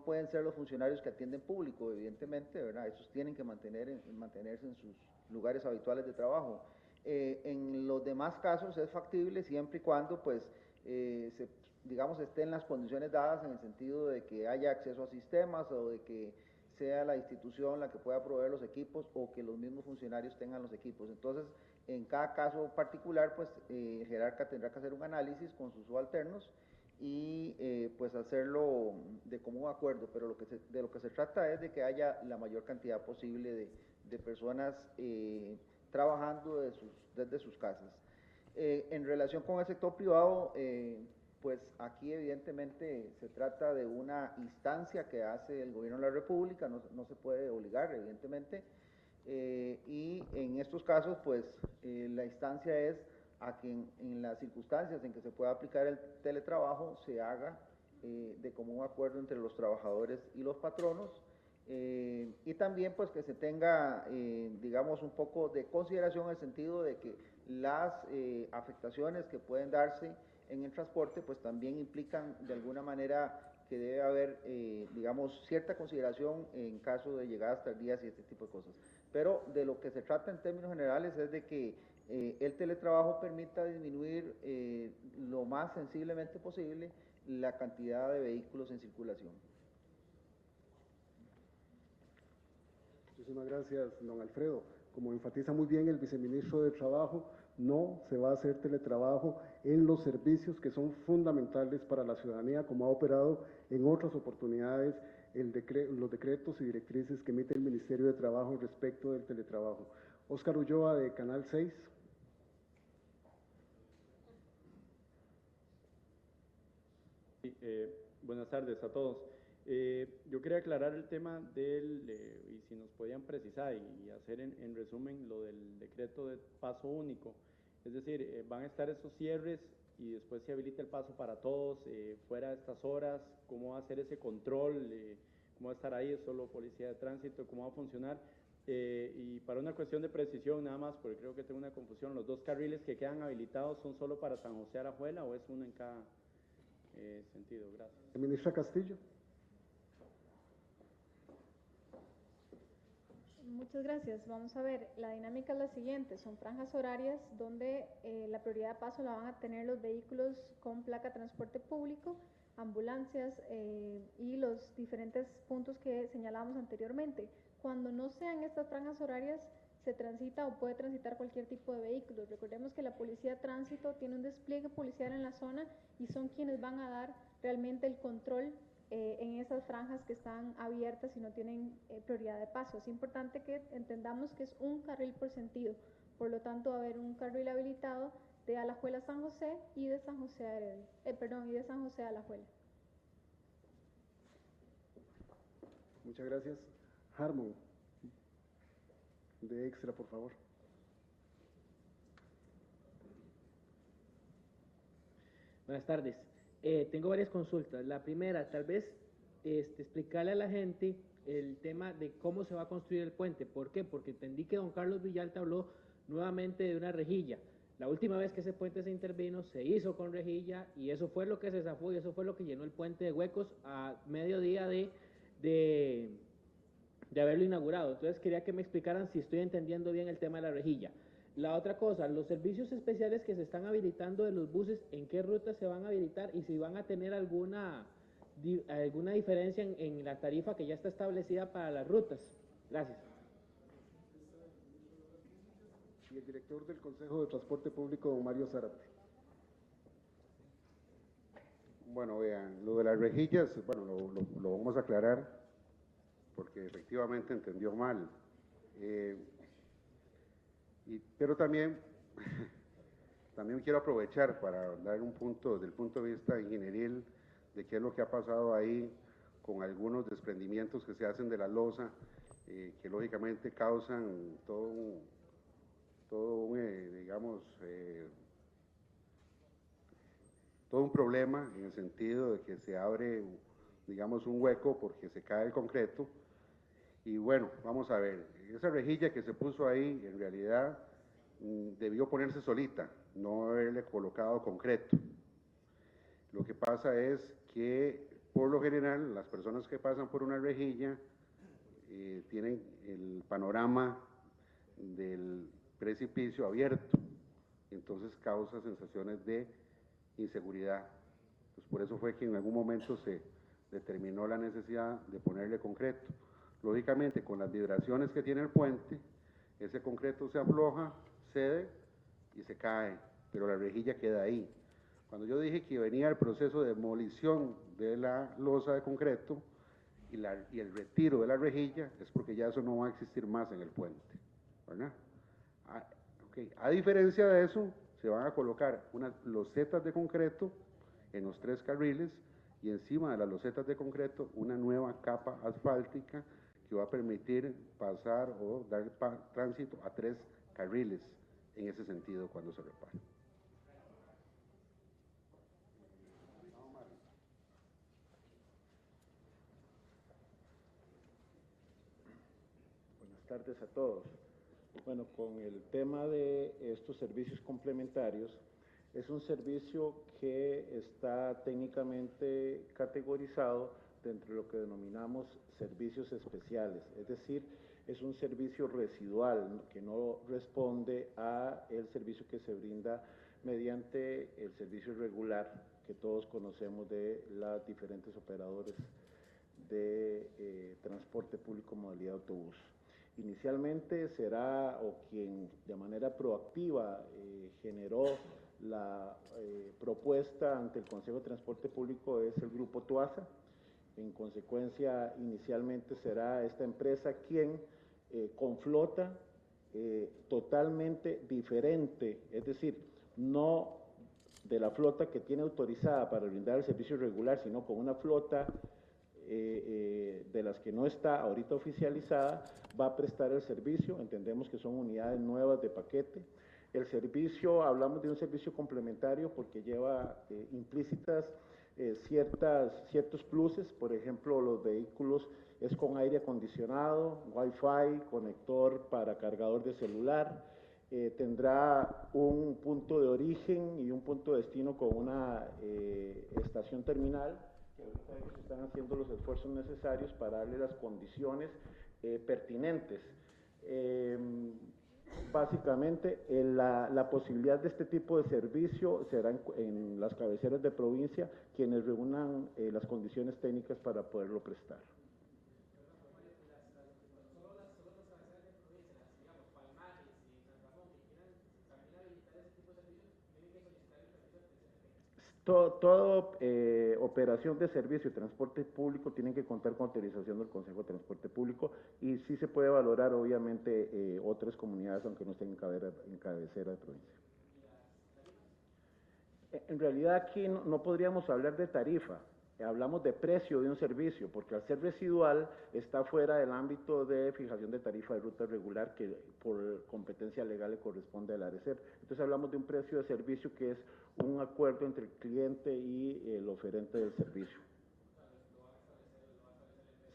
pueden ser los funcionarios que atienden público, evidentemente, ¿verdad? Esos tienen que mantenerse en sus lugares habituales de trabajo. En los demás casos es factible siempre y cuando pues, digamos, estén las condiciones dadas en el sentido de que haya acceso a sistemas o de que sea la institución la que pueda proveer los equipos o que los mismos funcionarios tengan los equipos. Entonces, en cada caso particular, pues el jerarca tendrá que hacer un análisis con sus subalternos y pues hacerlo de común acuerdo, pero de lo que se trata es de que haya la mayor cantidad posible de personas trabajando desde sus casas. En relación con el sector privado, pues aquí evidentemente se trata de una instancia que hace el gobierno de la República, no se puede obligar evidentemente, y en estos casos pues la instancia es a que en las circunstancias en que se pueda aplicar el teletrabajo se haga de común acuerdo entre los trabajadores y los patronos, y también pues que se tenga digamos un poco de consideración en el sentido de que las afectaciones que pueden darse en el transporte pues también implican de alguna manera que debe haber digamos cierta consideración en caso de llegadas tardías y este tipo de cosas. Pero de lo que se trata en términos generales es de que el teletrabajo permita disminuir lo más sensiblemente posible la cantidad de vehículos en circulación. Muchísimas gracias, don Alfredo. Como enfatiza muy bien el viceministro de Trabajo, no se va a hacer teletrabajo en los servicios que son fundamentales para la ciudadanía, como ha operado en otras oportunidades los decretos y directrices que emite el Ministerio de Trabajo respecto del teletrabajo. Óscar Ulloa, de Canal 6. Buenas tardes a todos. Yo quería aclarar el tema y si nos podían precisar y hacer en resumen lo del decreto de paso único. Es decir, van a estar esos cierres y después se habilita el paso para todos fuera de estas horas. ¿Cómo va a ser ese control? ¿Cómo va a estar ahí? ¿Es solo policía de tránsito? ¿Cómo va a funcionar? Y para una cuestión de precisión nada más, porque creo que tengo una confusión, ¿los 2 carriles que quedan habilitados son solo para San José Alajuela o es uno en cada sentido? Gracias. Ministra Castillo. Muchas gracias. Vamos a ver, la dinámica es la siguiente, son franjas horarias donde la prioridad de paso la van a tener los vehículos con placa de transporte público, ambulancias y los diferentes puntos que señalábamos anteriormente. Cuando no sean estas franjas horarias, se transita o puede transitar cualquier tipo de vehículos. Recordemos que la policía de tránsito tiene un despliegue policial en la zona y son quienes van a dar realmente el control en esas franjas que están abiertas y no tienen prioridad de paso. Es importante que entendamos que es un carril por sentido, por lo tanto va a haber un carril habilitado de Alajuela a San José y de San José a y de San José a Alajuela. Muchas gracias. Harmon, de Extra, por favor. Buenas tardes. Tengo varias consultas. La primera, tal vez explicarle a la gente el tema de cómo se va a construir el puente. ¿Por qué? Porque entendí que don Carlos Villalta habló nuevamente de una rejilla. La última vez que ese puente se intervino, se hizo con rejilla y eso fue lo que se zafó y eso fue lo que llenó el puente de huecos a mediodía de haberlo inaugurado. Entonces quería que me explicaran si estoy entendiendo bien el tema de la rejilla. La otra cosa, los servicios especiales que se están habilitando de los buses, ¿en qué rutas se van a habilitar y si van a tener alguna diferencia en la tarifa que ya está establecida para las rutas? Gracias. Y el director del Consejo de Transporte Público, don Mario Zárate. Bueno, vean, lo de las rejillas, bueno, lo vamos a aclarar porque efectivamente entendió mal. Pero también quiero aprovechar para dar un punto, desde el punto de vista ingenieril, de qué es lo que ha pasado ahí con algunos desprendimientos que se hacen de la losa, que lógicamente causan todo un problema en el sentido de que se abre, digamos, un hueco porque se cae el concreto. Y bueno, vamos a ver, esa rejilla que se puso ahí, en realidad, debió ponerse solita, no haberle colocado concreto. Lo que pasa es que, por lo general, las personas que pasan por una rejilla tienen el panorama del precipicio abierto, entonces causa sensaciones de inseguridad. Pues por eso fue que en algún momento se determinó la necesidad de ponerle concreto. Lógicamente, con las vibraciones que tiene el puente, ese concreto se afloja, cede y se cae, pero la rejilla queda ahí. Cuando yo dije que venía el proceso de demolición de la losa de concreto y el retiro de la rejilla, es porque ya eso no va a existir más en el puente, ¿verdad? A diferencia de eso, se van a colocar unas losetas de concreto en los 3 carriles y encima de las losetas de concreto una nueva capa asfáltica que va a permitir pasar o dar tránsito a 3 carriles en ese sentido cuando se repare. Buenas tardes a todos. Bueno, con el tema de estos servicios complementarios, es un servicio que está técnicamente categorizado dentro de lo que denominamos servicios especiales, es decir, es un servicio residual que no responde a el servicio que se brinda mediante el servicio regular que todos conocemos de las diferentes operadores de transporte público modalidad autobús. Inicialmente será, o quien de manera proactiva generó la propuesta ante el Consejo de Transporte Público es el Grupo Tuasa. En consecuencia, inicialmente será esta empresa quien con flota totalmente diferente, es decir, no de la flota que tiene autorizada para brindar el servicio regular, sino con una flota de las que no está ahorita oficializada, va a prestar el servicio. Entendemos que son unidades nuevas de paquete. El servicio, hablamos de un servicio complementario porque lleva implícitas ciertos pluses. Por ejemplo, los vehículos es con aire acondicionado, Wi-Fi, conector para cargador de celular, tendrá un punto de origen y un punto de destino con una estación terminal, que ahorita ellos están haciendo los esfuerzos necesarios para darle las condiciones pertinentes. Básicamente, la posibilidad de este tipo de servicio será en las cabeceras de provincia quienes reúnan las condiciones técnicas para poderlo prestar. Toda operación de servicio y transporte público tienen que contar con autorización del Consejo de Transporte Público y sí se puede valorar obviamente otras comunidades aunque no estén en cabecera de provincia. En realidad aquí no podríamos hablar de tarifa, hablamos de precio de un servicio, porque al ser residual está fuera del ámbito de fijación de tarifa de ruta regular que por competencia legal le corresponde al ARECEP. Entonces hablamos de un precio de servicio que es un acuerdo entre el cliente y el oferente del servicio.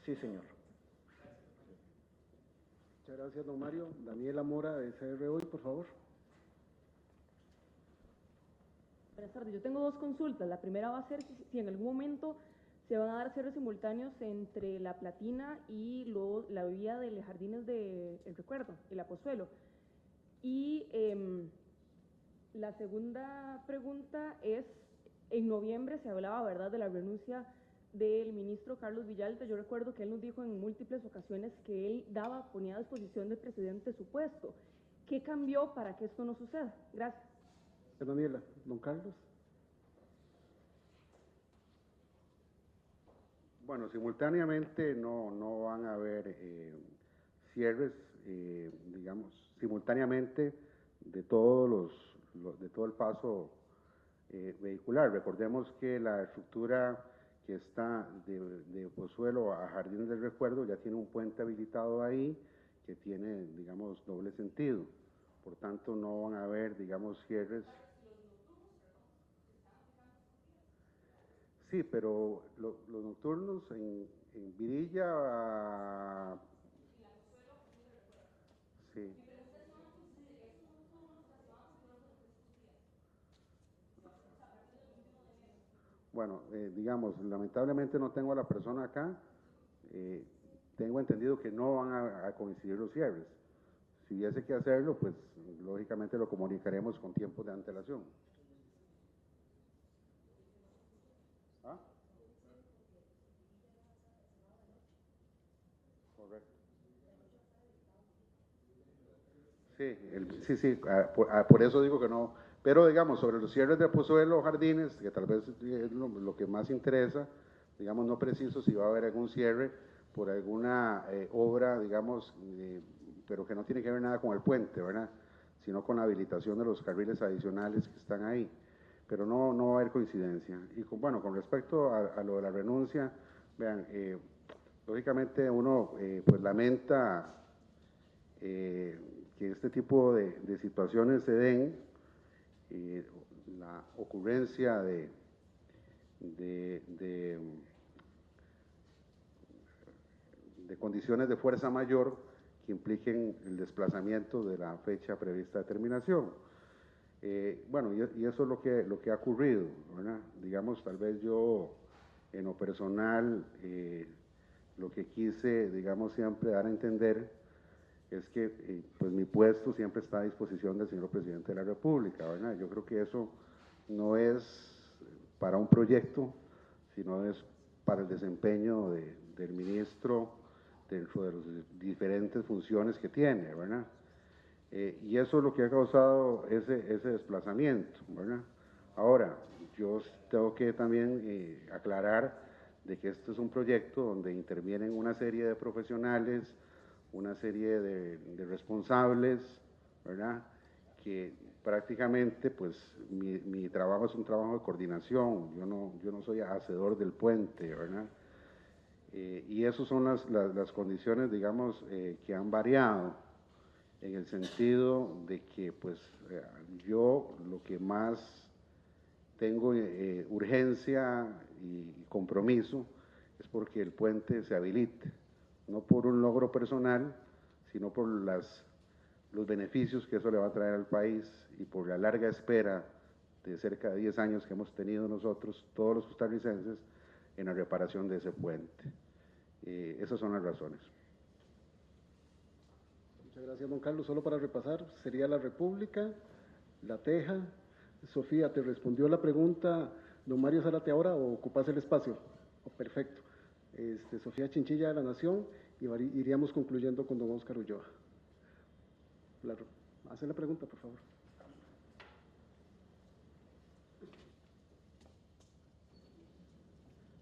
Sí, señor. Muchas gracias, don Mario. Daniela Mora, de CR Hoy, por favor. Buenas tardes. Yo tengo dos consultas. La primera va a ser si en algún momento se van a dar cierres simultáneos entre La Platina y la vía de Jardines del Recuerdo, el Apozuelo. Y la segunda pregunta es, en noviembre se hablaba, ¿verdad?, de la renuncia del ministro Carlos Villalta. Yo recuerdo que él nos dijo en múltiples ocasiones que él ponía a disposición del presidente su puesto. ¿Qué cambió para que esto no suceda? Gracias. Daniela, don Carlos. Bueno, simultáneamente no van a haber cierres, digamos, simultáneamente de todo el paso vehicular. Recordemos que la estructura que está de Pozuelo a Jardines del Recuerdo ya tiene un puente habilitado ahí que tiene, digamos, doble sentido. Por tanto, no van a haber, digamos, cierres. Sí, pero los nocturnos en Virilla, sí. Bueno, digamos, lamentablemente no tengo a la persona acá, tengo entendido que no van a coincidir los cierres. Si hubiese que hacerlo, pues lógicamente lo comunicaremos con tiempo de antelación. ¿Ah? Correcto. Sí, por eso digo que no. Pero digamos, sobre los cierres de Pozuelo o Jardines, que tal vez es lo que más interesa, digamos, no preciso si va a haber algún cierre por alguna obra, digamos, pero que no tiene que ver nada con el puente, ¿verdad?, sino con la habilitación de los carriles adicionales que están ahí. Pero no va a haber coincidencia. Y bueno, con respecto a lo de la renuncia, vean, lógicamente uno pues lamenta que este tipo de situaciones se den, la ocurrencia de condiciones de fuerza mayor que impliquen el desplazamiento de la fecha prevista de terminación. Bueno, y eso es lo que ha ocurrido, ¿verdad? Digamos, tal vez yo, en lo personal, lo que quise, digamos, siempre dar a entender es que pues mi puesto siempre está a disposición del señor presidente de la República, ¿verdad? Yo creo que eso no es para un proyecto, sino es para el desempeño del ministro dentro de las diferentes funciones que tiene, ¿verdad? Y eso es lo que ha causado ese desplazamiento, ¿verdad? Ahora, yo tengo que también aclarar de que este es un proyecto donde intervienen una serie de profesionales, una serie de responsables, ¿verdad?, que prácticamente, pues, mi trabajo es un trabajo de coordinación, yo no soy hacedor del puente, ¿verdad? Y esas son las condiciones, digamos, que han variado, en el sentido de que, pues, yo lo que más tengo urgencia y compromiso es porque el puente se habilite, no por un logro personal, sino por los beneficios que eso le va a traer al país y por la larga espera de cerca de 10 años que hemos tenido nosotros, todos los costarricenses, en la reparación de ese puente. Esas son las razones. Muchas gracias, don Carlos. Solo para repasar, sería La República, La Teja. Sofía, ¿te respondió la pregunta don Mario Zárate ahora o ocupas el espacio? Oh, perfecto. Sofía Chinchilla de La Nación, y iríamos concluyendo con don Óscar Ulloa. Hace la pregunta, por favor.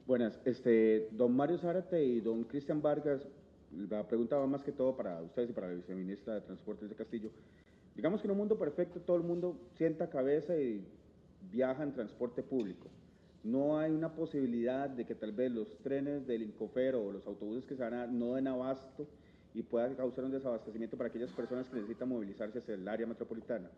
Buenas, don Mario Zárate y don Cristian Vargas, la pregunta va más que todo para ustedes y para la viceministra de Transportes de Castillo. Digamos que en un mundo perfecto todo el mundo sienta cabeza y viaja en transporte público, No hay una posibilidad de que tal vez los trenes del Incofer o los autobuses que se van a no den abasto y pueda causar un desabastecimiento para aquellas personas que necesitan movilizarse hacia el área metropolitana.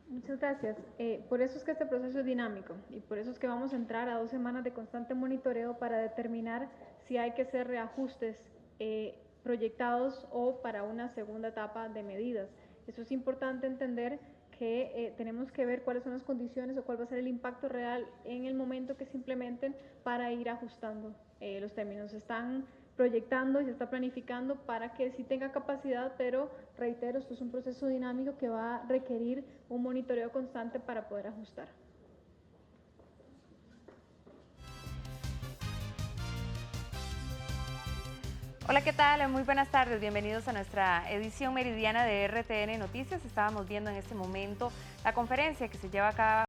Muchas gracias. Por eso es que este proceso es dinámico y por eso es que vamos a entrar a 2 semanas de constante monitoreo para determinar si hay que hacer reajustes proyectados o para una segunda etapa de medidas. Eso es importante entender que tenemos que ver cuáles son las condiciones o cuál va a ser el impacto real en el momento que se implementen para ir ajustando los términos. Se están proyectando y se está planificando para que sí tenga capacidad, pero reitero, esto es un proceso dinámico que va a requerir un monitoreo constante para poder ajustar. Hola, ¿qué tal? Muy buenas tardes. Bienvenidos a nuestra edición meridiana de RTN Noticias. Estábamos viendo en este momento la conferencia que se lleva a cabo